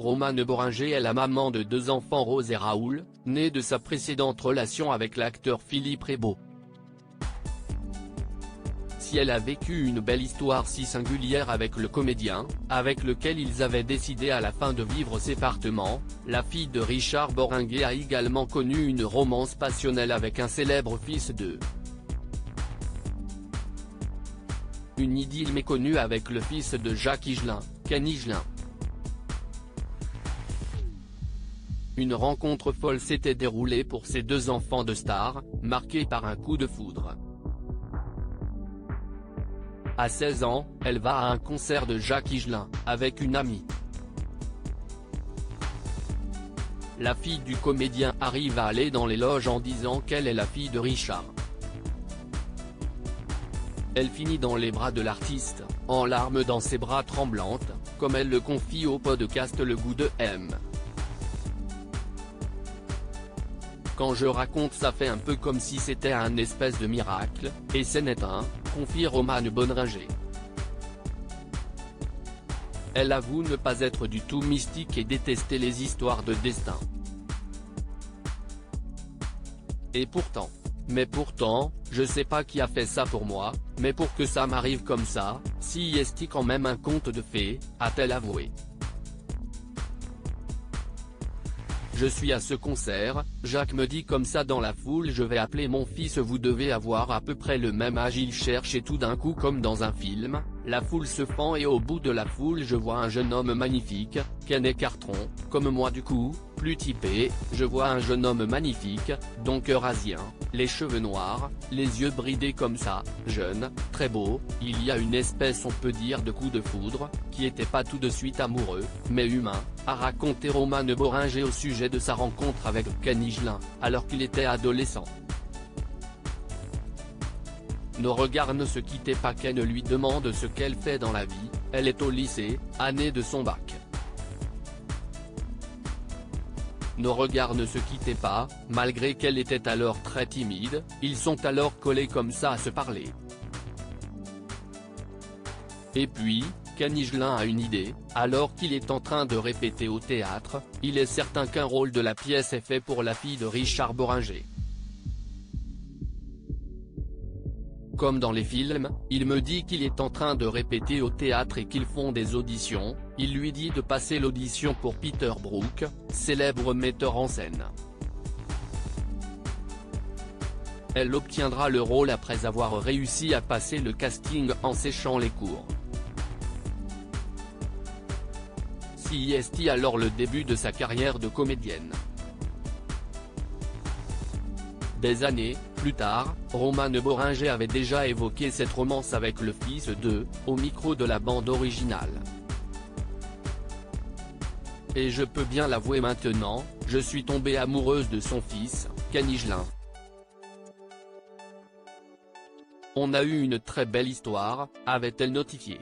Romane Boringer est la maman de 2 enfants, Rose et Raoul, nés de sa précédente relation avec l'acteur Philippe Rebaud. Si elle a vécu une belle histoire si singulière avec le comédien, avec lequel ils avaient décidé à la fin de vivre séparément, la fille de Richard Boringer a également connu une romance passionnelle avec un célèbre fils d'eux. Une idylle méconnue avec le fils de Jacques Higelin, Ken Higelin. Une rencontre folle s'était déroulée pour ces 2 enfants de stars, marquée par un coup de foudre. À 16 ans, elle va à un concert de Jacques Higelin, avec une amie. La fille du comédien arrive à aller dans les loges en disant qu'elle est la fille de Richard. Elle finit dans les bras de l'artiste, en larmes dans ses bras tremblantes, comme elle le confie au podcast Le Goût de M. Quand je raconte ça fait un peu comme si c'était un espèce de miracle, et ce n'est un, confie Romane Boringer. Elle avoue ne pas être du tout mystique et détester les histoires de destin. Et pourtant. Mais pourtant, je sais pas qui a fait ça pour moi, mais pour que ça m'arrive comme ça, si est quand même un conte de fées, a-t-elle avoué. Je suis à ce concert, Jacques me dit comme ça dans la foule, je vais appeler mon fils, vous devez avoir à peu près le même âge, il cherche et tout d'un coup comme dans un film, la foule se fend et au bout de la foule je vois un jeune homme magnifique, Ken Carton, comme moi du coup, plus typé, je vois un jeune homme magnifique, donc eurasien, les cheveux noirs, les yeux bridés comme ça, jeune, très beau, il y a une espèce on peut dire de coup de foudre, qui était pas tout de suite amoureux, mais humain, a raconté Romane Boringer au sujet de sa rencontre avec Ken Higelin, alors qu'il était adolescent. Nos regards ne se quittaient pas, Ken lui demande ce qu'elle fait dans la vie, elle est au lycée, année de son bac. Nos regards ne se quittaient pas, malgré qu'elle était alors très timide, ils sont alors collés comme ça à se parler. Et puis, Ken Higelin a une idée, alors qu'il est en train de répéter au théâtre, il est certain qu'un rôle de la pièce est fait pour la fille de Richard Boringer. Comme dans les films, il me dit qu'il est en train de répéter au théâtre et qu'ils font des auditions, il lui dit de passer l'audition pour Peter Brook, célèbre metteur en scène. Elle obtiendra le rôle après avoir réussi à passer le casting en séchant les cours. Si est alors le début de sa carrière de comédienne. Des années plus tard, Romane Boringer avait déjà évoqué cette romance avec le fils d'eux, au micro de la bande originale. Et je peux bien l'avouer maintenant, je suis tombée amoureuse de son fils, Ken Higelin. On a eu une très belle histoire, avait-elle notifié.